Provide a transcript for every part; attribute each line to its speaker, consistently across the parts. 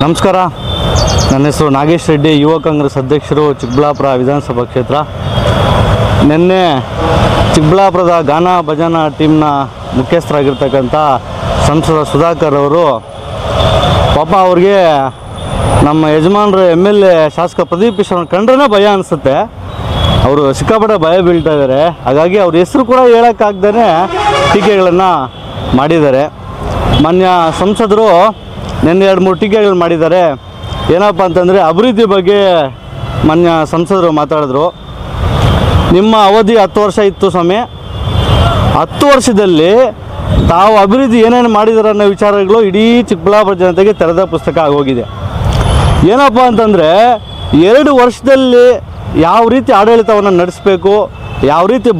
Speaker 1: ನಮಸ್ಕಾರ. ನನ್ನ ಹೆಸರು ನಾಗೇಶ್ ರೆಡ್ಡಿ, ಯುವ ಕಾಂಗ್ರೆಸ್ ಅಧ್ಯಕ್ಷರು, ಚಿಕ್ಕಬಳ್ಳಾಪುರ ವಿಧಾನಸಭಾ ಕ್ಷೇತ್ರ. ನಿನ್ನೆ ಚಿಕ್ಕಬಳ್ಳಾಪುರದ ಗಾನ ಭಜನಾ ಟೀಮ್ನ ಮುಖ್ಯಸ್ಥರಾಗಿರ್ತಕ್ಕಂಥ ಸಂಸದ ಸುಧಾಕರ್ ಅವರು ಪಾಪ ಅವ್ರಿಗೆ ನಮ್ಮ ಯಜಮಾನರು MLA ಶಾಸಕ ಪ್ರದೀಪ್ ಈಶ್ವರನ್ ಕಂಡ್ರೆ ಭಯ ಅನಿಸುತ್ತೆ. ಅವರು ಸಿಕ್ಕಾಪಟ್ಟೆ ಭಯ ಬೀಳ್ತಾ ಇದ್ದಾರೆ. ಹಾಗಾಗಿ ಅವ್ರ ಹೆಸರು ಕೂಡ ಹೇಳೋಕ್ಕಾಗ್ದೇ ಟೀಕೆಗಳನ್ನು ಮಾಡಿದ್ದಾರೆ. ಮಾನ್ಯ ಸಂಸದರು ನಿನ್ನೆ 2-3 ಟೀಕೆಗಳು ಮಾಡಿದ್ದಾರೆ. ಏನಪ್ಪ ಅಂತಂದರೆ ಅಭಿವೃದ್ಧಿ ಬಗ್ಗೆ ಮಾನ್ಯ ಸಂಸದರು ಮಾತಾಡಿದ್ರು. ನಿಮ್ಮ ಅವಧಿ 10 ವರ್ಷ ಇತ್ತು ಸ್ವಾಮಿ. 10 ವರ್ಷದಲ್ಲಿ ತಾವು ಅಭಿವೃದ್ಧಿ ಏನೇನು ಮಾಡಿದಾರೆ ಅನ್ನೋ ವಿಚಾರಗಳು ಇಡೀ ಚಿಕ್ಕಬಳ್ಳಾಪುರ ಜನತೆಗೆ ತೆರೆದ ಪುಸ್ತಕ ಆಗೋಗಿದೆ. ಏನಪ್ಪ ಅಂತಂದರೆ 2 ವರ್ಷದಲ್ಲಿ ಯಾವ ರೀತಿ ಆಡಳಿತವನ್ನು ನಡೆಸಬೇಕು, ಯಾವ ರೀತಿ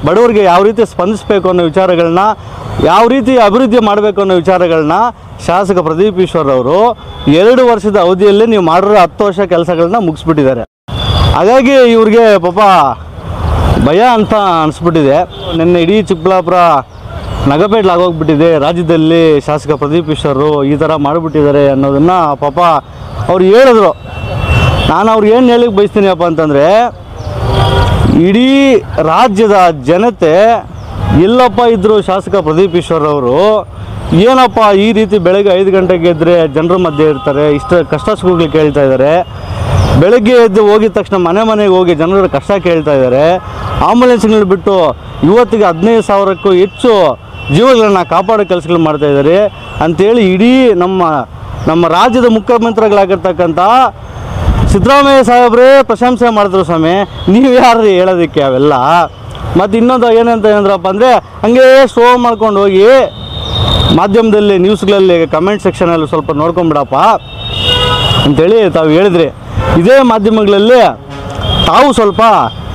Speaker 1: ಬಡವರಿಗೆ ಯಾವ ರೀತಿ ಸ್ಪಂದಿಸಬೇಕು ಅನ್ನೋ ವಿಚಾರಗಳನ್ನ, ಯಾವ ರೀತಿ ಅಭಿವೃದ್ಧಿ ಮಾಡಬೇಕು ಅನ್ನೋ ವಿಚಾರಗಳನ್ನ ಶಾಸಕ ಪ್ರದೀಪ್ ಈಶ್ವರ್ ಅವರು 2 ವರ್ಷದ ಅವಧಿಯಲ್ಲಿ ನೀವು ಮಾಡಿರೋ 10 ವರ್ಷ ಕೆಲಸಗಳನ್ನ ಮುಗಿಸ್ಬಿಟ್ಟಿದ್ದಾರೆ. ಹಾಗಾಗಿ ಇವ್ರಿಗೆ ಪಾಪ ಭಯ ಅಂತ ಅನಿಸ್ಬಿಟ್ಟಿದೆ. ನಿನ್ನೆ ಇಡೀ ಚಿಕ್ಕಬಳ್ಳಾಪುರ ನಗಪೇಟ್ಲಾಗೋಗ್ಬಿಟ್ಟಿದೆ. ರಾಜ್ಯದಲ್ಲಿ ಶಾಸಕ ಪ್ರದೀಪ್ ಈಶ್ವರು ಈ ಥರ ಮಾಡಿಬಿಟ್ಟಿದ್ದಾರೆ ಅನ್ನೋದನ್ನು ಪಾಪ ಅವ್ರು ಹೇಳಿದ್ರು. ನಾನು ಅವ್ರಿಗೆ ಏನು ಹೇಳಿಕ್ಕೆ ಬಯಸ್ತೀನಿಯಪ್ಪ ಅಂತಂದರೆ, ಇಡೀ ರಾಜ್ಯದ ಜನತೆ ಎಲ್ಲಪ್ಪ ಇದ್ದರು ಶಾಸಕ ಪ್ರದೀಪ್ ಈಶ್ವರ್ ಅವರು ಏನಪ್ಪ ಈ ರೀತಿ ಬೆಳಗ್ಗೆ 5 ಗಂಟೆಗೆ ಎದ್ದರೆ ಜನರ ಮಧ್ಯೆ ಇರ್ತಾರೆ, ಇಷ್ಟು ಕಷ್ಟ ಸುಖಗಳು ಕೇಳ್ತಾ ಇದ್ದಾರೆ. ಬೆಳಗ್ಗೆ ಎದ್ದು ಹೋಗಿದ ತಕ್ಷಣ ಮನೆಗೆ ಹೋಗಿ ಜನರ ಕಷ್ಟ ಕೇಳ್ತಾ ಇದ್ದಾರೆ. ಆಂಬುಲೆನ್ಸ್ಗಳು ಬಿಟ್ಟು ಇವತ್ತಿಗೆ 15,000ಕ್ಕೂ ಹೆಚ್ಚು ಜೀವಗಳನ್ನು ಕಾಪಾಡೋ ಕೆಲಸಗಳು ಮಾಡ್ತಾಯಿದ್ದಾರೆ ಅಂಥೇಳಿ ಇಡೀ ನಮ್ಮ ರಾಜ್ಯದ ಮುಖ್ಯಮಂತ್ರಿಗಳಾಗಿರ್ತಕ್ಕಂಥ ಸಿದ್ದರಾಮಯ್ಯ ಸಾಹೇಬ್ರೇ ಪ್ರಶಂಸೆ ಮಾಡಿದ್ರು. ಸ್ವಾಮಿ, ನೀವು ಯಾರು ಹೇಳೋದಕ್ಕೆ ಅವೆಲ್ಲ? ಮತ್ತು ಇನ್ನೊಂದು ಏನಂದ್ರಪ್ಪ ಅಂದರೆ, ಹಂಗೆ ಶೋ ಮಾಡ್ಕೊಂಡು ಹೋಗಿ ಮಾಧ್ಯಮದಲ್ಲಿ ನ್ಯೂಸ್ಗಳಲ್ಲಿ ಕಮೆಂಟ್ ಸೆಕ್ಷನಲ್ಲಿ ಸ್ವಲ್ಪ ನೋಡ್ಕೊಂಬಿಡಪ್ಪ ಅಂಥೇಳಿ ತಾವು ಹೇಳಿದ್ರಿ. ಇದೇ ಮಾಧ್ಯಮಗಳಲ್ಲಿ ತಾವು ಸ್ವಲ್ಪ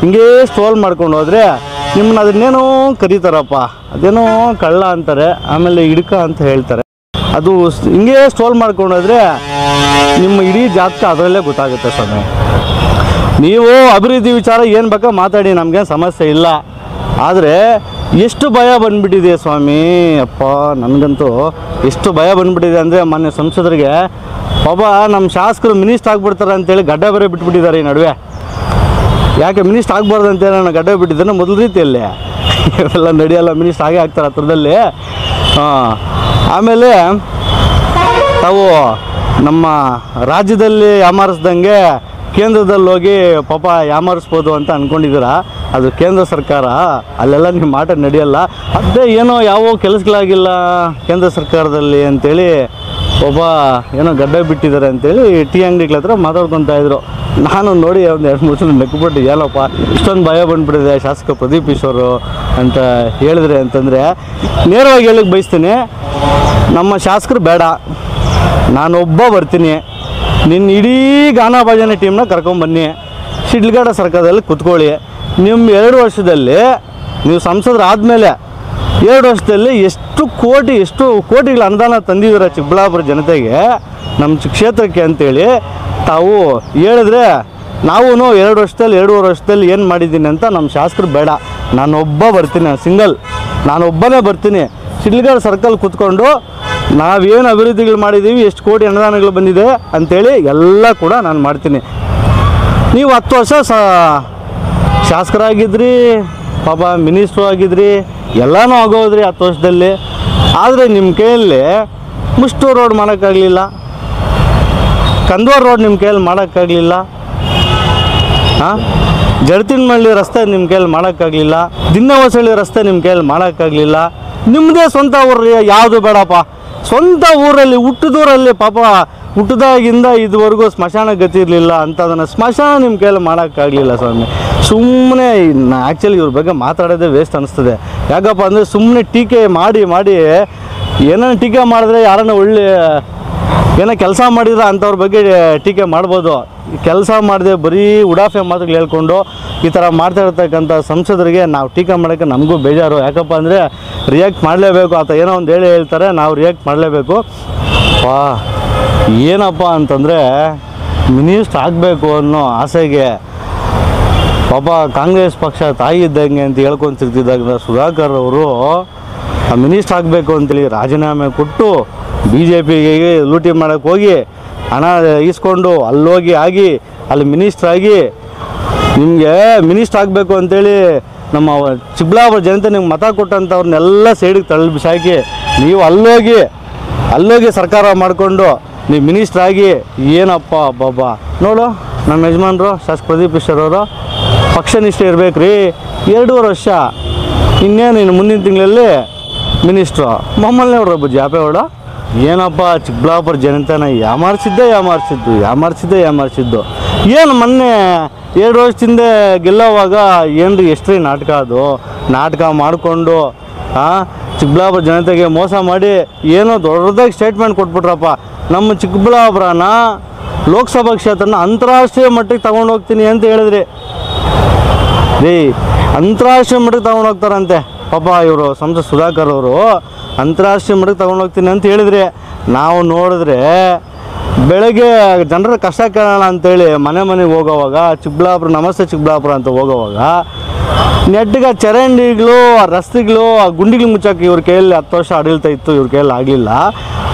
Speaker 1: ಹಿಂಗೇ ಸ್ಟ್ರೋಲ್ ಮಾಡ್ಕೊಂಡು ಹೋದರೆ ನಿಮ್ಮನ್ನ ಅದನ್ನೇನೋ ಕರೀತಾರಪ್ಪ, ಅದೇನೋ ಕಳ್ಳ ಅಂತಾರೆ, ಆಮೇಲೆ ಹಿಡ್ಕ ಅಂತ ಹೇಳ್ತಾರೆ. ಅದು ಹಿಂಗೇ ಸ್ಟ್ರೋಲ್ ಮಾಡ್ಕೊಂಡು ಹೋದರೆ ನಿಮ್ಮ ಇಡೀ ಜಾತಕ ಅದರಲ್ಲೇ ಗೊತ್ತಾಗುತ್ತೆ ಸ್ವಾಮಿ. ನೀವು ಅಭಿವೃದ್ಧಿ ವಿಚಾರ ಏನು ಬೇಕಾ ಮಾತಾಡಿ, ನಮಗೇನು ಸಮಸ್ಯೆ ಇಲ್ಲ. ಆದರೆ ಎಷ್ಟು ಭಯ ಬಂದುಬಿಟ್ಟಿದೆ ಸ್ವಾಮಿ, ಅಪ್ಪ ನನಗಂತೂ ಎಷ್ಟು ಭಯ ಬಂದುಬಿಟ್ಟಿದೆ ಅಂದರೆ, ಮಾನ್ಯ ಸಂಸದರಿಗೆ ಪಾಪ ನಮ್ಮ ಶಾಸಕರು ಮಿನಿಸ್ಟರ್ ಆಗಿಬಿಡ್ತಾರೆ ಅಂತೇಳಿ ಗಡ್ಡ ಬೇರೆ ಬಿಟ್ಬಿಟ್ಟಿದ್ದಾರೆ. ಈ ನಡುವೆ ಯಾಕೆ ಮಿನಿಸ್ಟರ್ ಆಗಬಾರ್ದು ಅಂತೇಳಿ ನಾನು ಗಡ್ಡ ಬಿಟ್ಟಿದ್ದೇನೆ ಮೊದಲ ರೀತಿಯಲ್ಲಿ. ಇವೆಲ್ಲ ನಡೆಯಲ್ಲ, ಮಿನಿಸ್ಟರ್ ಆಗೇ ಆಗ್ತಾರೆ ಹತ್ರದಲ್ಲಿ. ಆಮೇಲೆ ತಾವು ನಮ್ಮ ರಾಜ್ಯದಲ್ಲಿ ಯಾಮಾರಿಸ್ದಂಗೆ ಕೇಂದ್ರದಲ್ಲಿ ಹೋಗಿ ಪಾಪ ಯಾಮಾರಿಸ್ಬೋದು ಅಂತ ಅಂದ್ಕೊಂಡಿದ್ದೀರ. ಅದು ಕೇಂದ್ರ ಸರ್ಕಾರ, ಅಲ್ಲೆಲ್ಲ ನಿಮ್ಮ ಮಾಟ ನಡೆಯಲ್ಲ. ಅದೇ ಏನೋ ಯಾವ ಕೆಲಸಗಳಾಗಿಲ್ಲ ಕೇಂದ್ರ ಸರ್ಕಾರದಲ್ಲಿ ಅಂಥೇಳಿ ಒಬ್ಬ ಏನೋ ಗಡ್ಡೆ ಬಿಟ್ಟಿದ್ದಾರೆ ಅಂಥೇಳಿ ಟೀ ಅಂಗಡಿಗಳ ಹತ್ರ ಮಾತಾಡ್ಕೊತಾ ಇದ್ರು. ನಾನು ನೋಡಿ ಒಂದು 2-3 ಸಲ ನೆಕ್ಬಿಟ್ಟು ಏನಪ್ಪ ಇಷ್ಟೊಂದು ಭಯ ಬಂದುಬಿಟ್ಟಿದೆ ಶಾಸಕ ಪ್ರದೀಪ್ ಈಶ್ವರು ಅಂತ ಹೇಳಿದ್ರೆ ಅಂತಂದರೆ, ನೇರವಾಗಿ ಹೇಳಕ್ಕೆ ಬಯಸ್ತೀನಿ, ನಮ್ಮ ಶಾಸಕರು ಬೇಡ, ನಾನೊಬ್ಬ ಬರ್ತೀನಿ, ನಿನ್ನ ಇಡೀ ಗಾನ ಭಜನೆ ಟೀಮ್ನ ಕರ್ಕೊಂಬನ್ನಿ, ಶಿಡ್ಲಘಟ್ಟ ಸರ್ಕಾರದಲ್ಲಿ ಕೂತ್ಕೊಳ್ಳಿ. ನಿಮ್ಮ 2 ವರ್ಷದಲ್ಲಿ ನೀವು ಸಂಸದರಾದಮೇಲೆ 2 ವರ್ಷದಲ್ಲಿ ಎಷ್ಟು ಕೋಟಿಗಳ ಅನುದಾನ ತಂದಿದ್ದೀರ ಚಿಕ್ಕಬಳ್ಳಾಪುರ ಜನತೆಗೆ, ನಮ್ಮ ಕ್ಷೇತ್ರಕ್ಕೆ ಅಂತೇಳಿ ತಾವು ಹೇಳಿದ್ರೆ ನಾವು 2 ವರ್ಷದಲ್ಲಿ 2.5 ವರ್ಷದಲ್ಲಿ ಏನು ಮಾಡಿದ್ದೀನಿ ಅಂತ ನಮ್ಮ ಶಾಸಕರು ಬೇಡ, ನಾನೊಬ್ಬ ಬರ್ತೀನಿ, ನಾನೊಬ್ಬನೇ ಬರ್ತೀನಿ. ಶಿಡ್ಲಘಟ್ಟ ಸರ್ಕಲ್ ಕೂತ್ಕೊಂಡು ನಾವೇನು ಅಭಿವೃದ್ಧಿಗಳು ಮಾಡಿದ್ದೀವಿ, ಎಷ್ಟು ಕೋಟಿ ಅನುದಾನಗಳು ಬಂದಿದೆ ಅಂಥೇಳಿ ಎಲ್ಲ ಕೂಡ ನಾನು ಮಾಡ್ತೀನಿ. ನೀವು 10 ವರ್ಷ ಶಾಸಕರಾಗಿದ್ರಿ, ಪಾಪ ಮಿನಿಸ್ಟ್ರು ಆಗಿದ್ರಿ, ಎಲ್ಲನೂ ಆಗೋದ್ರಿ 10 ವರ್ಷದಲ್ಲಿ. ಆದರೆ ನಿಮ್ಮ ಕೈಯಲ್ಲಿ ಮುಷ್ಟೂರು ರೋಡ್ ಮಾಡೋಕ್ಕಾಗಲಿಲ್ಲ, ಕಂದವಾರ ರೋಡ್ ನಿಮ್ಮ ಕೈಯಲ್ಲಿ ಮಾಡೋಕ್ಕಾಗಲಿಲ್ಲ, ಜಡತಿನಮಳ್ಳಿ ರಸ್ತೆ ನಿಮ್ಮ ಕೈಯಲ್ಲಿ ಮಾಡೋಕ್ಕಾಗಲಿಲ್ಲ, ದಿನ್ನಹೊಸಳ್ಳಿ ರಸ್ತೆ ನಿಮ್ಮ ಕೈಯಲ್ಲಿ ಮಾಡೋಕ್ಕಾಗಲಿಲ್ಲ. ನಿಮ್ಮದೇ ಸ್ವಂತ ಊರು ಯಾವುದು ಬೇಡಪ್ಪ, ಸ್ವಂತ ಊರಲ್ಲಿ ಹುಟ್ಟಿದೂರಲ್ಲಿ ಪಾಪ ಹುಟ್ಟಿದಾಗಿಂದ ಇದುವರೆಗೂ ಸ್ಮಶಾನ ಗತಿ ಇರಲಿಲ್ಲ ಅಂಥದನ್ನು ಸ್ಮಶಾನ ನಿಮ್ಮ ಕೈಯಲ್ಲಿ ಮಾಡೋಕ್ಕಾಗಲಿಲ್ಲ ಸ್ವಾಮಿ. ಸುಮ್ಮನೆ ಆ್ಯಕ್ಚುಲಿ ಇವ್ರ ಬಗ್ಗೆ ಮಾತಾಡೋದೇ ವೇಸ್ಟ್ ಅನ್ನಿಸ್ತದೆ. ಯಾಕಪ್ಪ ಅಂದರೆ ಸುಮ್ಮನೆ ಟೀಕೆ ಮಾಡಿ ಏನೋ ಟೀಕೆ ಮಾಡಿದ್ರೆ ಯಾರನ್ನ ಏನೋ ಕೆಲಸ ಮಾಡಿದ್ರೆ ಅಂಥವ್ರ ಬಗ್ಗೆ ಟೀಕೆ ಮಾಡ್ಬೋದು. ಕೆಲಸ ಮಾಡಿದೆ ಬರೀ ಉಡಾಫೆ ಮಾತುಗಳು ಹೇಳ್ಕೊಂಡು ಈ ಥರ ಮಾಡ್ತಾ ಇರ್ತಕ್ಕಂಥ ಸಂಸದರಿಗೆ ನಾವು ಟೀಕೆ ಮಾಡೋಕ್ಕೆ ನಮಗೂ ಬೇಜಾರು. ಯಾಕಪ್ಪ ಅಂದರೆ ರಿಯಾಕ್ಟ್ ಮಾಡಲೇಬೇಕು, ಆತ ಏನೋ ಒಂದು ಹೇಳ್ತಾರೆ, ನಾವು ರಿಯಾಕ್ಟ್ ಮಾಡಲೇಬೇಕು. ಏನಪ್ಪ ಅಂತಂದರೆ ಮಿನಿಸ್ಟರ್ ಆಗಬೇಕು ಅನ್ನೋ ಆಸೆಗೆ ಪಾಪ ಕಾಂಗ್ರೆಸ್ ಪಕ್ಷ ತಾಯಿ ಇದ್ದಂಗೆ ಅಂತ ಹೇಳ್ಕೊತಿರ್ತಿದ್ದಾಗ ಸುಧಾಕರ್ ಅವರು ಮಿನಿಸ್ಟರ್ ಆಗಬೇಕು ಅಂತೇಳಿ ರಾಜೀನಾಮೆ ಕೊಟ್ಟು BJPಗೆ ಲೂಟಿ ಮಾಡೋಕ್ಕೆ ಹೋಗಿ ಹಣ ಈಸ್ಕೊಂಡು ಅಲ್ಲೋಗಿ ಆಗಿ ಅಲ್ಲಿ ಮಿನಿಸ್ಟ್ರ್ ಆಗಿ ನಿಮಗೆ ಮಿನಿಸ್ಟ್ರ್ ಆಗಬೇಕು ಅಂತೇಳಿ ನಮ್ಮ ಚಿಕ್ಕಬಳ್ಳಾಪುರ ಜನತೆ ನಿಮ್ಗೆ ಮತ ಕೊಟ್ಟಂಥವ್ರನ್ನೆಲ್ಲ ಸೈಡಿಗೆ ತಳ್ಳಿ ಬಿಸಾಕಿ ನೀವು ಅಲ್ಲೋಗಿ ಸರ್ಕಾರ ಮಾಡಿಕೊಂಡು ನೀವು ಮಿನಿಸ್ಟ್ರ್ ಆಗಿ ಏನಪ್ಪ ಅಬ್ಬಬ್ಬಾ. ನೋಡು ನಮ್ಮ ಯಜಮಾನರು ಶಾಸಕ ಪ್ರದೀಪ್ ಈಶ್ವರ್ ಅವರು ಪಕ್ಷನಿಷ್ಠೆ ಇರಬೇಕು ರೀ. 2.5 ವರ್ಷ ಇನ್ನೇನು ಇನ್ನು ಮುಂದಿನ ತಿಂಗಳಲ್ಲಿ ಮಿನಿಸ್ಟ್ರು ಮಮ್ಮಲ್ನೇ ಹೊಡ್ರಬ್ಬ ಜಾಪೆ ಹೊಡ. ಏನಪ್ಪ ಚಿಕ್ಕಬಳ್ಳಾಪುರ ಜನತೆನ ಯಾಮಾರಿಸಿದ್ದು ಏನು ಮೊನ್ನೆ 2 ವರ್ಷದಿಂದ ಗೆಲ್ಲೋವಾಗ ಏನ್ರಿ ಎಷ್ಟ್ರಿ ನಾಟಕ ಅದು. ನಾಟಕ ಮಾಡಿಕೊಂಡು ಚಿಕ್ಕಬಳ್ಳಾಪುರ ಜನತೆಗೆ ಮೋಸ ಮಾಡಿ ಏನೋ ದೊಡ್ಡದಾಗಿ ಸ್ಟೇಟ್ಮೆಂಟ್ ಕೊಟ್ಬಿಟ್ರಪ್ಪ. ನಮ್ಮ ಚಿಕ್ಕಬಳ್ಳಾಪುರನ ಲೋಕಸಭಾ ಕ್ಷೇತ್ರನ ಅಂತಾರಾಷ್ಟ್ರೀಯ ಮಟ್ಟಕ್ಕೆ ತಗೊಂಡು ಹೋಗ್ತೀನಿ ಅಂತ ಹೇಳಿದ್ರಿ ರೀ. ಅಂತಾರಾಷ್ಟ್ರೀಯ ಮಟ್ಟಕ್ಕೆ ತಗೊಂಡು ಹೋಗ್ತಾರಂತೆ ಪಾಪ ಇವರು ಸಂಸದ ಸುಧಾಕರ್ ಅವರು. ಅಂತಾರಾಷ್ಟ್ರೀಯ ಮಟ್ಟಕ್ಕೆ ತಗೊಂಡು ಹೋಗ್ತೀನಿ ಅಂತ ಹೇಳಿದ್ರಿ. ನಾವು ನೋಡಿದ್ರೆ ಬೆಳಗ್ಗೆ ಜನರ ಕಷ್ಟ ಕೇಳೋಣ ಅಂತೇಳಿ ಮನೆಗೆ ಹೋಗೋವಾಗ ಚಿಕ್ಕಬಳ್ಳಾಪುರ ನಮಸ್ತೆ ಚಿಕ್ಕಬಳ್ಳಾಪುರ ಅಂತ ಹೋಗೋವಾಗ ನೆಟ್ಟಿಗೆ ಚರಂಡಿಗಳು ರಸ್ತೆಗಳು ಗುಂಡಿಗಳು ಮುಚ್ಚೋಕ್ಕೆ ಇವ್ರ ಕೈಯಲ್ಲಿ 10 ವರ್ಷ ಆಡಳಿತ ಇತ್ತು, ಇವ್ರ ಕೈಯಲ್ಲಿ ಆಗಲಿಲ್ಲ.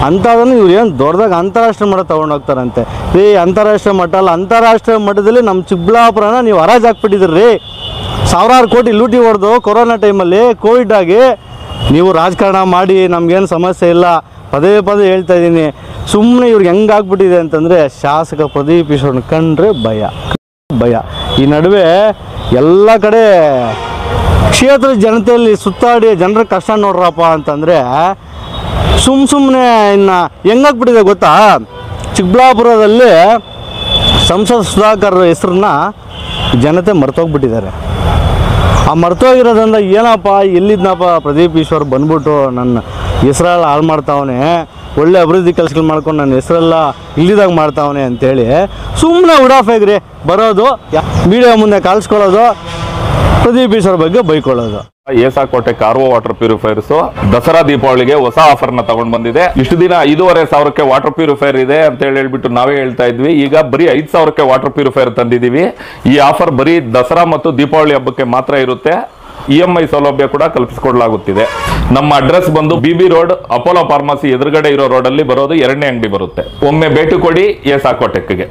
Speaker 1: ಅಂಥದನ್ನು ಇವ್ರು ಏನು ದೊಡ್ಡದಾಗಿ ಅಂತಾರಾಷ್ಟ್ರೀಯ ಮಟ್ಟ ತೊಗೊಂಡು ಹೋಗ್ತಾರಂತೆ ರೀ. ಅಂತಾರಾಷ್ಟ್ರೀಯ ಮಟ್ಟ ಅಲ್ಲ, ಅಂತಾರಾಷ್ಟ್ರೀಯ ಮಟ್ಟದಲ್ಲಿ ನಮ್ಮ ಚಿಕ್ಕಬಳ್ಳಾಪುರನ ನೀವು ಹರಾಜು ಹಾಕ್ಬಿಟ್ಟಿದ್ರಿ ರೀ. 1000 ಕೋಟಿ ಲೂಟಿ ಹೊಡೆದು ಕೊರೋನಾ ಟೈಮಲ್ಲಿ ಕೋವಿಡ್ ಆಗಿ ನೀವು ರಾಜಕಾರಣ ಮಾಡಿ ನಮಗೇನು ಸಮಸ್ಯೆ ಇಲ್ಲ. ಪದೇ ಹೇಳ್ತಾ ಇದ್ದೀನಿ. ಸುಮ್ಮನೆ ಇವ್ರಿಗೆ ಹೆಂಗಾಗ್ಬಿಟ್ಟಿದೆ ಅಂತಂದರೆ ಶಾಸಕ ಪ್ರದೀಪ್ ಈಶ್ವರನ ಕಂಡ್ರೆ ಭಯ. ಈ ನಡುವೆ ಎಲ್ಲ ಕಡೆ ಕ್ಷೇತ್ರದ ಜನತೆಯಲ್ಲಿ ಸುತ್ತಾಡಿ ಜನರ ಕಷ್ಟ ನೋಡ್ರಪ್ಪ ಅಂತಂದರೆ ಸುಮ್ಮನೆ ಇನ್ನು ಹೆಂಗಾಗ್ಬಿಟ್ಟಿದೆ ಗೊತ್ತಾ. ಚಿಕ್ಕಬಳ್ಳಾಪುರದಲ್ಲಿ ಸಂಸದ ಸುಧಾಕರ್ ಹೆಸರನ್ನ ಜನತೆ ಮರ್ತೋಗ್ಬಿಟ್ಟಿದ್ದಾರೆ. ಆ ಮರ್ತೋಗಿರೋದ್ರಿಂದ ಏನಪ್ಪ ಎಲ್ಲಿದ್ನಪ್ಪ ಪ್ರದೀಪ್ ಈಶ್ವರ್ ಬಂದ್ಬಿಟ್ಟು ನನ್ನ ಹೆಸರೆಲ್ಲ ಹಾಳು ಮಾಡ್ತಾವನೆ, ಒಳ್ಳೆ ಅಭಿವೃದ್ಧಿ ಕೆಲಸಗಳು ಮಾಡ್ಕೊಂಡು ನನ್ನ ಹೆಸರೆಲ್ಲ ಇಲ್ಲಿದಾಗ ಮಾಡ್ತಾವನೆ ಅಂತೇಳಿ ಸುಮ್ಮನೆ ಉಡಾಫಾಗ್ರಿ ಬರೋದು, ಮೀಡಿಯಾ ಮುಂದೆ ಕಾಲಿಸ್ಕೊಳ್ಳೋದು, ಪ್ರದೀಪ್ ಈಶ್ವರ್ ಬಗ್ಗೆ ಬೈಕೊಳ್ಳೋದು.
Speaker 2: ಏಸಾಕೋಟೆ ಕಾರ್ವೋ ವಾಟರ್ ಪ್ಯೂರಿಫೈರ್ಸ್ ದಸರಾ ದೀಪಾವಳಿಗೆ ಹೊಸ ಆಫರ್ ನ ತಗೊಂಡ್ ಬಂದಿದೆ. ಇಷ್ಟು ದಿನ 5,500 ವಾಟರ್ ಪ್ಯೂರಿಫೈರ್ ಇದೆ ಅಂತ ಹೇಳ್ಬಿಟ್ಟು ನಾವೇ ಹೇಳ್ತಾ ಇದ್ವಿ. ಈಗ ಬರೀ 5,000 ವಾಟರ್ ಪ್ಯೂರಿಫೈರ್ ತಂದಿದೀವಿ. ಈ ಆಫರ್ ಬರೀ ದಸರಾ ಮತ್ತು ದೀಪಾವಳಿ ಹಬ್ಬಕ್ಕೆ ಮಾತ್ರ ಇರುತ್ತೆ. EMI ಸೌಲಭ್ಯ ಕೂಡ ಕಲ್ಪಿಸಿಕೊಡಲಾಗುತ್ತಿದೆ. ನಮ್ಮ ಅಡ್ರೆಸ್ ಬಂದು BB ರೋಡ್, ಅಪೋಲೋ ಫಾರ್ಮಸಿ ಎದುರುಗಡೆ ಇರೋ ರೋಡ್ ಅಲ್ಲಿ ಬರೋದು 2ನೇ ಅಂಗಡಿ ಬರುತ್ತೆ. ಒಮ್ಮೆ ಭೇಟಿ ಕೊಡಿ ಏಸಾಕೋಟೆಕ್ಗೆ.